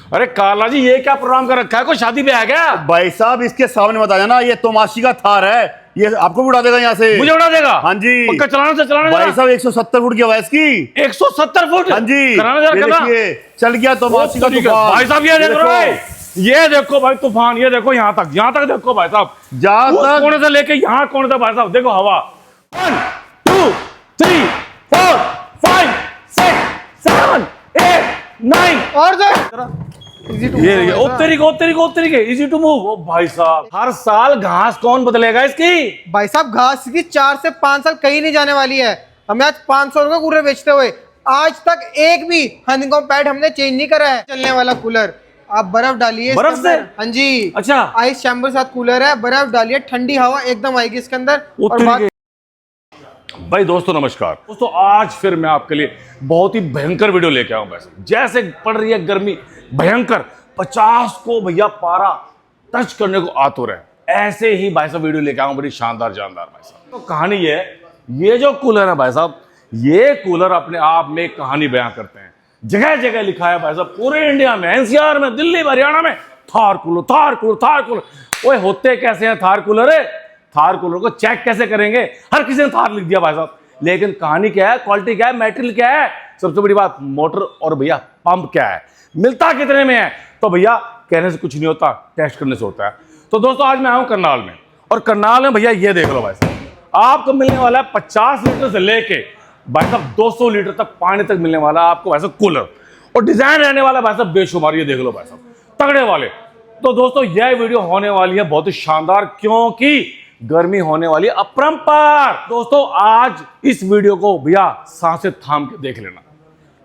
अरे काला जी ये क्या प्रोग्राम कर रखा है, कोई शादी पे आ गया? भाई साहब इसके सामने बता देना, ये तमाशी का थार है, ये आपको भी उड़ा देगा यहाँ से। मुझे उड़ा देगा? हाँ जी। पक्का चलाना से चलाना। भाई साहब 170 फुट की हवा है इसकी। 170 फुट? हाँ जी। कराना जरा, ये करना। देखिए चल गया तमाशी का तूफान। भाई साहब ये देखो भाई, ये देखो भाई तूफान, ये देखो यहाँ तक देखो भाई साहब, जहाँ तक कोने से लेके यहाँ कोने तक भाई साहब देखो हवा। 1 2 3 4 5 6 7 8 9 और ये उत्तरी के इजी टू मूव। ओ भाई साहब हर साल घास कौन बदलेगा इसकी? भाई साहब घास की 4 से 5 साल कहीं नहीं जाने वाली है। हमें आज 500 रुपए कूलर बेचते हुए आज तक एक भी हनीकॉम पैड हमने चेंज नहीं करा है। चलने वाला कूलर, आप बर्फ डालिए बर्फ से? हाँ जी। अच्छा। आइस चैम्बर साथ कूलर है, बर्फ डालिए, ठंडी हवा एकदम आएगी इसके अंदर। और भाई दोस्तों नमस्कार दोस्तों, आज फिर मैं आपके लिए बहुत ही भयंकर वीडियो लेके आऊं। वैसे जैसे पड़ रही है गर्मी भयंकर, 50 को भैया पारा टच करने को आतुर है, ऐसे ही भाई साहब वीडियो लेके आऊं, बड़ी शानदार भाई साहब। तो कहानी ये जो कूलर है भाई साहब, ये कूलर अपने आप में एक कहानी बयां करते हैं। जगह जगह लिखा है भाई साहब, पूरे इंडिया में, एनसीआर में, दिल्ली में, हरियाणा में, थार कूलर। ओए होते कैसे हैं थार कूलर? थार कूलर को चेक कैसे करेंगे? हर किसी ने थार लिख दिया भाई साहब, लेकिन कहानी क्या है, क्वालिटी क्या है, मटेरियल क्या है, सबसे बड़ी बात मोटर और भैया पंप क्या है, मिलता कितने में है? तो भैया कहने से कुछ नहीं होता, टेस्ट करने से होता है। तो दोस्तों आज मैं आया हूं करनाल में, और करनाल में भैया ये देख लो भाई साहब, आपको मिलने वाला है 50 लीटर से लेके भाई साहब 200 लीटर तक पानी तक मिलने वाला है आपको भाई साहब कूलर, और डिजाइन रहने वाला भाई साहब बेशुमार। ये देख लो भाई साहब तगड़े वाले। तो दोस्तों यह वीडियो होने वाली है बहुत ही शानदार, क्योंकि गर्मी होने वाली है अपरंपार। दोस्तों आज इस वीडियो को भैया सांसें थाम के देख लेना,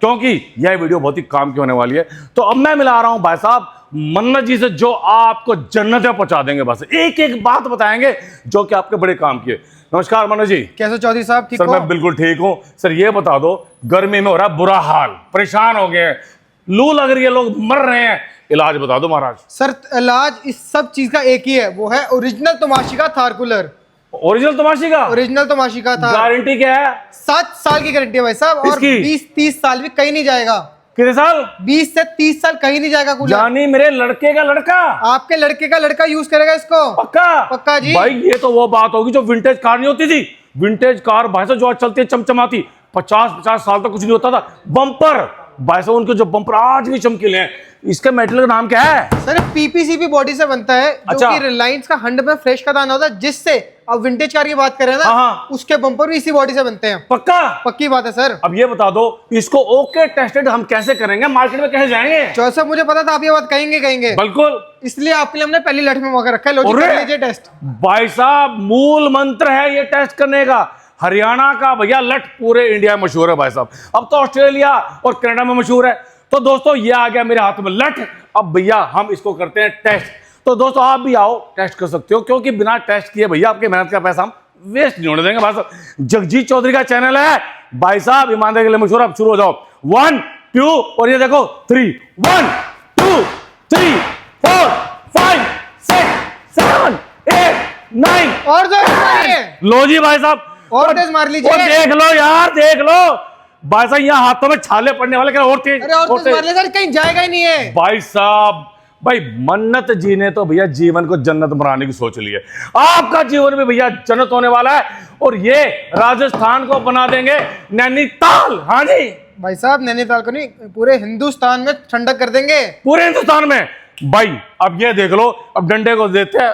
क्योंकि यह वीडियो बहुत ही काम की होने वाली है। तो अब मैं मिला रहा हूं भाई साहब मन्नत जी से, जो आपको जन्नतें पहुंचा देंगे। बस एक एक बात बताएंगे जो कि आपके बड़े काम की है। नमस्कार मन्नत जी। कैसे चौधरी साहब, ठीक सर हो? मैं बिल्कुल ठीक हूं। सर ये बता दो, गर्मी में हो रहा है बुरा हाल, परेशान हो गए हैं, लू लग रही है, लोग मर रहे हैं, इलाज बता दो महाराज। सर इलाज इस सब चीज का एक ही है, वो है ओरिजिनल तमाशी का थार कूलर। ओरिजिनल तमाशी का? ओरिजिनल तमाशी का थार। गारंटी क्या है? 7 साल की गारंटी है भाई साहब, और 20-30 साल भी कहीं नहीं जाएगा। कितने साल? 20 से 30 साल कहीं नहीं जाएगा कूलर। जानी मेरे लड़के का लड़का, आपके लड़के का लड़का यूज करेगा इसको। पक्का जी। भाई ये तो वो बात होगी जो विंटेज कार नहीं होती थी, विंटेज कार भाई साहब जो आज चलती है चमचमाती, 50-50 साल तक कुछ नहीं होता था। बम्पर भाई साहब, उनके जो बम्पर आज भी चमकीले हैं। इसके मेटेरियल का नाम क्या है? सर पीपीसीपी बॉडी से बनता है, जो अच्छा। कि रिलायंस का 100% फ्रेश का दाना होता है, जिससे अब विंटेज कार की बात करें ना, हाँ। उसके बम्पर भी इसी बॉडी से बनते हैं। पक्का? पक्की बात है सर। अब ये बता दो, इसको ओके टेस्टेड हम कैसे करेंगे, मार्केट में कैसे जाएंगे? जैसा मुझे पता था आप ये बात कहेंगे। बिल्कुल, इसलिए आपके लिए हमने पहली लठ में मौका रखा है। लो जी, कर लीजिए टेस्ट। भाई साहब मूल मंत्र है ये टेस्ट करने का। हरियाणा का भैया लठ पूरे इंडिया में मशहूर है भाई साहब, अब तो ऑस्ट्रेलिया और कनाडा में मशहूर है। तो दोस्तों ये आ गया मेरे हाथ में लठ, अब भैया हम इसको करते हैं टेस्ट। तो दोस्तों आप भी आओ, टेस्ट कर सकते हो, क्योंकि बिना टेस्ट किए भैया आपके मेहनत का पैसा हम वेस्ट नहीं होने देंगे भाई साहब। जगजीत चौधरी का चैनल है भाई साहब, ईमानदारी के लिए मशहूर। अब शुरू हो जाओ, 1 2 और ये देखो 3, 1 2 3 4 5 6 7 8 9 और जोर से मारिए। लो जी भाई साहब, और तेज मार लीजिए। देख लो यार, देख लो भाई साहब, यहाँ हाथों में छाले पड़ने वाले, क्या और तेज? अरे और तेज मार लीजिए सर, कहीं जाएगा ही नहीं है भाई साहब। भाई मन्नत जी ने तो भैया जीवन को जन्नत बनाने की सोच ली है, आपका जीवन भी भैया जन्नत होने वाला है, और ये राजस्थान को बना देंगे नैनीताल। हाँ जी भाई साहब, नैनीताल को नहीं, पूरे हिंदुस्तान में ठंडक कर देंगे, पूरे हिंदुस्तान में। भाई अब ये देख लो, अब डंडे को देते हैं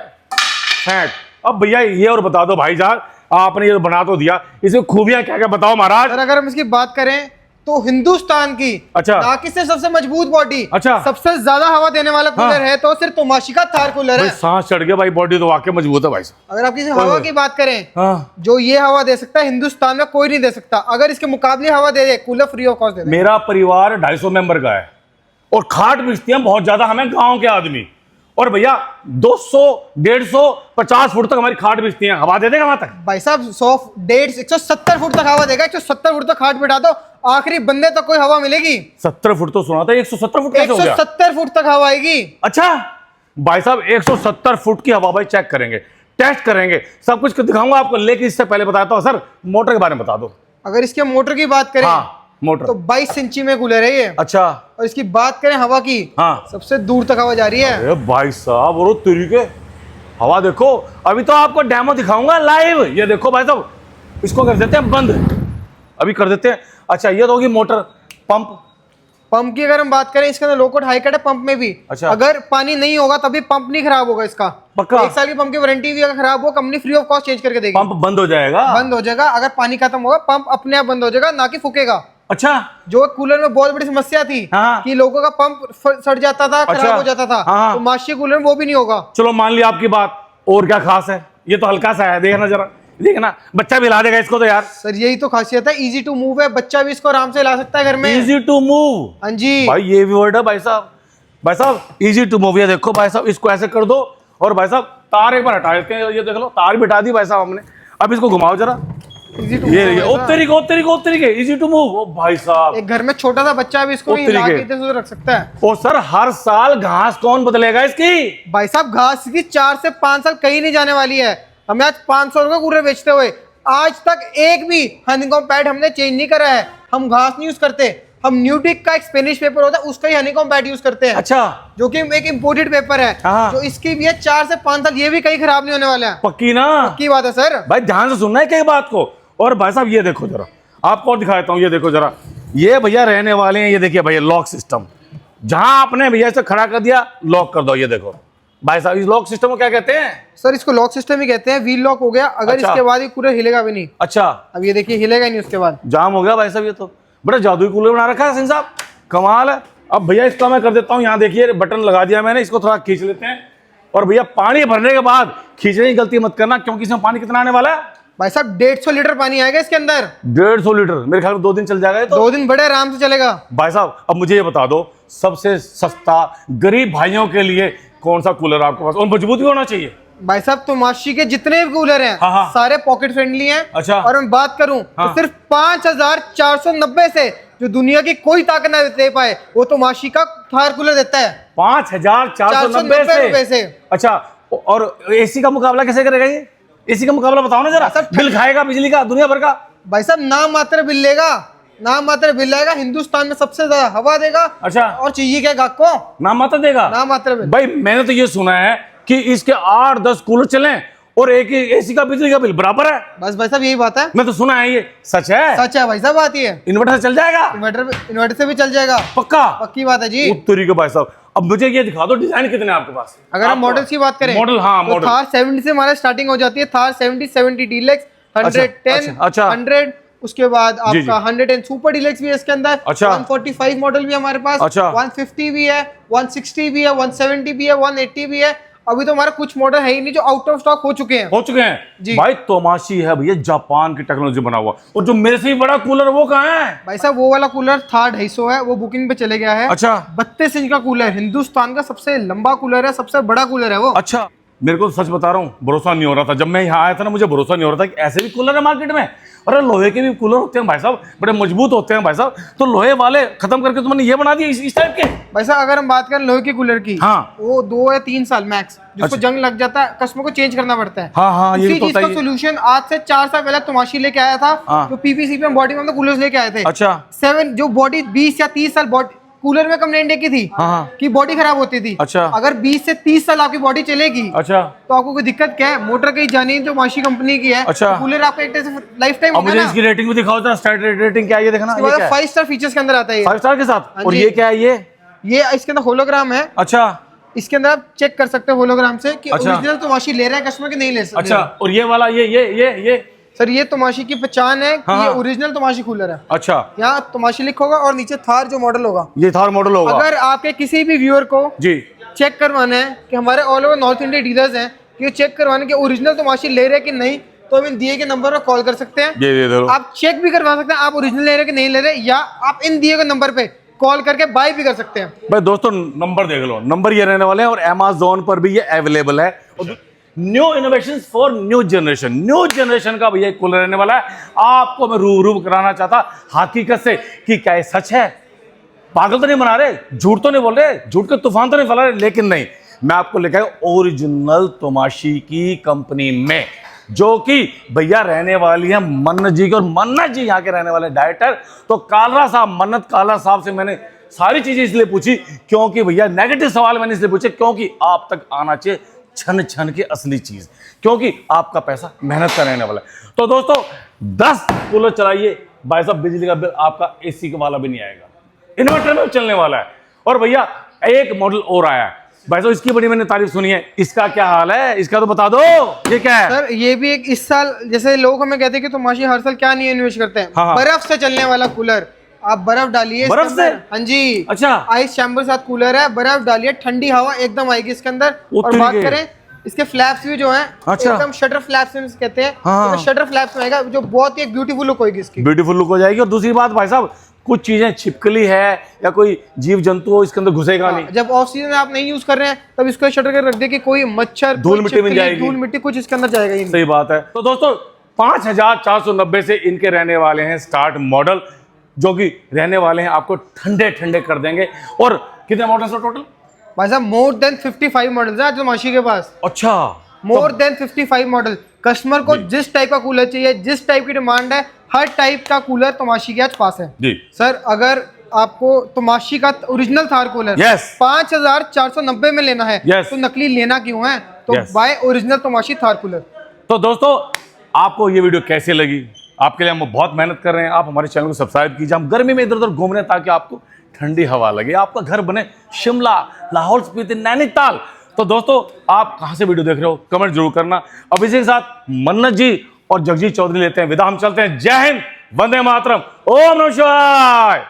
फेंक। अब भैया ये और बता दो भाईजान, आपने ये बना तो दिया, इसमें खूबियां क्या क्या बताओ महाराज। सर अगर हम इसकी बात करें तो हिंदुस्तान की अच्छा नाकी से सबसे मजबूत बॉडी, अच्छा, सबसे ज्यादा हवा देने वाला कूलर है तो सिर्फ तमाशी का थार कूलर है। सांस चढ़ गया भाई, बॉडी तो वाकई मजबूत है भाई साहब। अगर आप किसी हवा की बात करें, हाँ। जो ये हवा दे सकता है हिंदुस्तान में कोई नहीं दे सकता। अगर इसके मुकाबले हवा दे दे, कूलर फ्री ऑफ कॉस्ट दे दे। मेरा परिवार 250 मेंबर का है, और खाट बिछती है बहुत ज्यादा, हमें गांव के आदमी, और भैया 200 150 50 फुट तक हमारी खाट बिछती है, हवा दे देगा वहां तक? भाई साहब 100 150 170 फुट तक हवा देगा। 170 फुट तक खाट बिठा दो, आखिरी बंदे तक कोई हवा मिलेगी। 70 फुट तो सुना था, 170 फुट कैसे हो गया? 170 फुट तक हवा आएगी। अच्छा भाई साहब 170 फुट की हवा भाई चेक करेंगे, टेस्ट करेंगे, सब कुछ दिखाऊंगा आपको, लेकिन इससे पहले बताता हूं सर मोटर के बारे में बता दो। अगर इसके मोटर की बात करें, हाँ। मोटर तो 22 इंची में कूलर है ये। अच्छा। और इसकी बात करें हवा की, हाँ सबसे दूर तक हवा जा रही है। अरे भाई साहब और तरीके हवा देखो। अभी तो आपको डेमो दिखाऊंगा लाइव। ये देखो भाई साहब, इसको कर देते हैं बंद, अभी कर देते हैं। अच्छा ये तो होगी मोटर। पंप पंप की अगर हम बात करें, इसके अंदर लो कट हाई कट है पंप में भी। अच्छा। अगर पानी नहीं होगा तभी पंप नहीं खराब होगा इसका। पक्का? 1 साल की पंप की वारंटी भी, अगर खराब हो company free of cost change करके देगी। पंप बंद हो जाएगा? बंद हो जाएगा, अगर पानी खत्म होगा पंप अपने आप बंद हो जाएगा, ना कि फूकेगा। अच्छा। जो कूलर में बहुत बड़ी समस्या थी हाँ। कि लोगों का पंप सड़ जाता था, अच्छा। खराब हो जाता था, हाँ। तो माशी कूलर में वो भी नहीं होगा। चलो मान लिया आपकी बात, और क्या खास है? ये तो हल्का सा है, देखना जरा, देखना बच्चा भी ला देगा इसको तो यार। सर यही तो खासियत है, इजी टू मूव है, बच्चा भी इसको आराम से ला सकता है घर में। Easy to move. हाँ जी भाई ये भी वर्ड है भाई साहब। भाई साहब इजी टू मूव। ये देखो भाई साहब, इसको ऐसे कर दो और भाई साहब तार एक बार हटा देते हैं। ये देख लो तार भी हटा दी भाई साहब हमने। अब इसको घुमाओ जरा। इजी टू ये ओ तरीके इजी टू मूव। ओ भाई साहब, एक घर में छोटा सा बच्चा भी इसको ओ हिला के तरीके। इधर से उधर रख सकता है। ओ सर हर साल घास कौन बदलेगा इसकी? भाई साहब घास की 4 से 5 साल कहीं नहीं जाने वाली है। हमें आज 500 रुपये कूलर बेचते हुए आज तक एक भी हनीकॉम पैड हमने चेंज नहीं करा है। हम घास नहीं यूज करते, हम न्यूटिक का एक स्पेनिश पेपर होता है उसका ही हनीकॉम पैड यूज करते हैं। अच्छा। जो कि एक इम्पोर्टेड पेपर है, हाँ। जो इसकी भी है 4 से 5 साल, ये भी कहीं खराब नहीं होने वाला है। पक्की ना? की बात है सर। भाई ध्यान से सुनना है क्या बात को। और भाई साहब ये देखो जरा, आपको और दिखा देता हूँ। ये देखो जरा, ये भैया रहने वाले हैं। ये देखिए भैया लॉक सिस्टम, जहां आपने भैया इसे खड़ा कर दिया लॉक कर दो। ये देखो भाई साहब, इस लॉक सिस्टम को क्या कहते हैं? सर इसको लॉक सिस्टम ही कहते हैं। व्हील लॉक हो गया, अगर अच्छा। इसके बाद ये कूलर हिलेगा भी नहीं। अच्छा। अब ये देखिए हिलेगा ही नहीं उसके बाद। जाम हो गया भाई साहब, ये तो बड़ा जादुई कूलर बना रखा है सिंह साहब, कमाल है। अब भैया इसका मैं कर देता हूँ, यहाँ देखिए बटन लगा दिया मैंने, इसको थोड़ा खींच लेते हैं। और भैया पानी भरने के बाद खींचने की गलती मत करना, क्योंकि इसमें पानी कितना आने वाला है? भाई साहब 150 लीटर पानी आएगा इसके अंदर। 150 लीटर? मेरे ख्याल में 2 दिन चल जाएगा ये तो। 2 दिन बड़े आराम से चलेगा। भाई साहब अब मुझे ये बता दो, सबसे सस्ता गरीब भाइयों के लिए कौन सा कूलर आपके पास, और मजबूत भी होना चाहिए? भाई साहब तोमाशी के जितने भी कूलर हैं, हाँ, हाँ। सारे पॉकेट फ्रेंडली हैं। अच्छा। और मैं बात करूं हाँ। तो सिर्फ 5490 से, जो दुनिया की कोई ताकत ना दे पाए, वो तोमाशी का थार कूलर देता है 5490 रुपए से। अच्छा। और एसी का मुकाबला कैसे करेगा ये? एसी का मुकाबला बताओ ना जरा। सब बिल खाएगा बिजली का दुनिया भर का? भाई साहब नाम मात्र बिल लेगा, नाम मात्र बिल आएगा। हिंदुस्तान में सबसे ज्यादा हवा देगा। अच्छा। और चाहिए क्या गाहक को? नाम मात्र देगा? नाम मात्र बिल। भाई मैंने तो ये सुना है कि इसके 8-10 कूलर चलें और एक ही एसी का बिजली का बिल बराबर है। बस भाई साहब यही बात है। मैं तो सुना है, ये सच है? सच है भाई साहब, बात ही है। इन्वर्टर से चल जाएगा? इन्वर्टर से भी चल जाएगा, पक्का? पक्की बात है जी। उत्तरी के भाई साहब, अब मुझे ये दिखा दो डिजाइन कितने हैं आपके पास? अगर हम मॉडल्स की बात करें, मॉडल, हाँ तो मॉडल। थार 70 से हमारा स्टार्टिंग हो जाती है। थार 70 डीलक्स, 110, अच्छा। 100, उसके बाद जी, जी। आपका 110 सुपर डीलक्स भी है इसके अंदर। अच्छा। 145 मॉडल भी है हमारे पास। अच्छा। 150 भी है, 160 भी है, 170 भी है, 180 भी है। अभी तो हमारा कुछ मॉडल है ही नहीं जो आउट ऑफ स्टॉक हो चुके हैं। हो चुके हैं जी। भाई। तोमाशी है भैया, जापान की टेक्नोलॉजी बना हुआ। और जो मेरे से भी बड़ा कूलर वो कहाँ है? भाई साहब वो वाला कूलर थार 250 है, वो बुकिंग पे चले गया है। अच्छा। 32 इंच का कूलर, हिंदुस्तान का सबसे लंबा कूलर है, सबसे बड़ा कूलर है वो। अच्छा। मेरे को तो सच बता रहा हूँ, भरोसा नहीं हो रहा था जब मैं यहाँ आया था ना, मुझे भरोसा नहीं हो रहा था कि ऐसे भी कूलर है मार्केट में। अरे लोहे के भी कूलर होते हैं भाई साहब, बड़े मजबूत होते हैं भाई साहब। तो लोहे वाले खत्म करके तुमने ये बना दिया इस टाइप के? भाई साहब अगर हम बात करें लोहे के कूलर की, हाँ। वो 2 या 3 साल मैक्स, जिसको अच्छा। जंग लग जाता है कस्टमर को चेंज करना पड़ता है। हाँ हाँ, ये उसी तो चीज होता का ही है। सोल्यूशन आज से 4 साल पहले तोमाशी लेके आया था। हाँ। जो पीपीसी पे बॉडी में हम कूलर लेके आए थे। अच्छा। 7 जो बॉडी 20 या 30 साल बॉडी कूलर में कंप्लेंट की थी, हाँ, हाँ। कि बॉडी खराब होती थी। अच्छा। अगर 20 से 30 साल आपकी बॉडी चलेगी, अच्छा। तो आपको कोई दिक्कत क्या है? मोटर कहीं जानी है जो माशी कंपनी की है। अच्छा। तो कूलर आपका एक लाइफ टाइम अब होगा मुझे ना। इसकी रेटिंग भी दिखाओ जरा, स्टैंडर्ड रेटिंग क्या है ये देखना। इसके बाद 5 स्टार फीचर्स के अंदर आता है ये। 5 स्टार के साथ। हाँ और जी। ये क्या है ये? ये इसके अंदर होलोग्राम है। अच्छा। इसके अंदर आप चेक कर सकते हो होलोग्राम से कि अच्छा। ओरिजिनल तोमाशी ले रहे हैं कस्टमर के नहीं ले सकते। अच्छा। और ये वाला ये सर ये तोमाशी की पहचान है कि हाँ, ये हाँ। ओरिजिनल तोमाशी कूलर है। अच्छा। यहाँ तोमाशी लिखा होगा और नीचे थार जो मॉडल होगा। ये थार मॉडल होगा। अगर आपके किसी भी व्यूअर को जी। चेक करवाना है कि हमारे all over north India dealers हैं कि ये चेक करवाने के ओरिजिनल तोमाशी ले रहे हैं कि नहीं, तो हम इन दिए के नंबर पर कॉल कर सकते हैं। ये दे दो। आप चेक भी करवा सकते हैं आप ओरिजिनल ले रहे हैं कि नहीं ले रहे, या आप इन दिए गए नंबर पे कॉल करके बाय भी कर सकते हैं। भाई दोस्तों नंबर देख लो, नंबर ये रहने वाले हैं। और Amazon पर भी ये अवेलेबल है। New innovation for new generation का भैया कूलर रहने वाला है। आपको मैं रूबरू कराना चाहता हकीकत से कि क्या ये सच है। पागल तो नहीं बना रहे, झूठ तो नहीं बोल रहे, झूठ के तूफान तो नहीं फैला रहे। लेकिन नहीं, मैं आपको लेकर आया ओरिजिनल तोमाशी की कंपनी में जो कि भैया रहने वाली है मन्नत जी की, और मन्नत जी यहाँ के रहने वाले डायरेक्टर। तो कालरा साहब, मन्नत कालरा साहब से मैंने सारी चीजें इसलिए पूछी क्योंकि भैया नेगेटिव सवाल मैंने इसलिए पूछे क्योंकि आप तक आना चाहिए छन छन की असली चीज, क्योंकि आपका पैसा मेहनत का रहने वाला है। तो दोस्तों 10 कूलर चलाइए भाई साहब, बिजली का बिल आपका एसी वाला भी नहीं आएगा, इन्वर्टर में चलने वाला है। और भैया एक मॉडल और आया है भाई साहब, इसकी बड़ी मैंने तारीफ सुनी है, इसका क्या हाल है, इसका तो बता दो ये क्या है। सर ये भी एक इस साल, जैसे लोग हमें कहते हैं कि तुमाशी हर साल क्या नहीं इन्वेस्ट करते हैं, हाँ। बर्फ से चलने वाला कूलर। आप बर्फ डालिए इसके बर्फ से? अंदर। हाँ जी, अच्छा। आइस चैम्बर साथ कूलर है, बर्फ डालिए, ठंडी हवा एकदम आएगी इसके अंदर। और उतरी बात गई। करें इसके फ्लैप्स भी जो हैं, अच्छा। एकदम शटर फ्लैप्स कहते हैं, हाँ। तो शटर फ्लैप्स में आएगा, जो बहुत ही एक ब्यूटीफुल लुक होगी इसकी। ब्यूटीफुल लुक हो जाएगी। और दूसरी बात भाई साहब, कुछ चीजें छिपकली है या कोई जीव जंतु हो इसके अंदर घुसेगा नहीं। जब ऑफ सीजन में आप नहीं यूज कर रहे हैं तब इसको शटर कर रख दिए कि कोई मच्छर, धूल कोई मिट्टी मिल छिपकली, जाएगी। धूल मिट्टी कुछ इसके अंदर जाएगा ही नहीं। सही बात है। तो दोस्तों 5490 से इनके रहने वाले हैं स्टार्ट मॉडल, जो कि रहने वाले हैं आपको ठंडे ठंडे कर देंगे। और कितने मॉडल्स है टोटल भाई साहब? मोर देन 55 मॉडल्स है तुमाशी के पास, अच्छा, मोर देन 55 मॉडल। कस्टमर को जिस टाइप का कूलर चाहिए, जिस टाइप की डिमांड है, हर टाइप का कूलर तुमाशी के आज पास है जी। सर अगर आपको तुमाशी का ओरिजिनल थार कूलर Yes. 5490 में लेना है, Yes. तो नकली लेना क्यों है? तो Yes. बाय ओरिजिनल तुमाशी थार कूलर। तो दोस्तों आपको ये वीडियो कैसी लगी? आपके लिए हम बहुत मेहनत कर रहे हैं, आप हमारे चैनल को सब्सक्राइब कीजिए। हम गर्मी में इधर उधर घूम रहे हैं ताकि आपको ठंडी हवा लगे, आपका घर बने शिमला, लाहौल स्पीति, नैनीताल। तो दोस्तों आप कहां से वीडियो देख रहे हो कमेंट जरूर करना। अब इसी के साथ मन्नत जी और जगजीत चौधरी लेते हैं विदा, हम चलते हैं। जय हिंद, वंदे मातरम, ओम नमः शिवाय।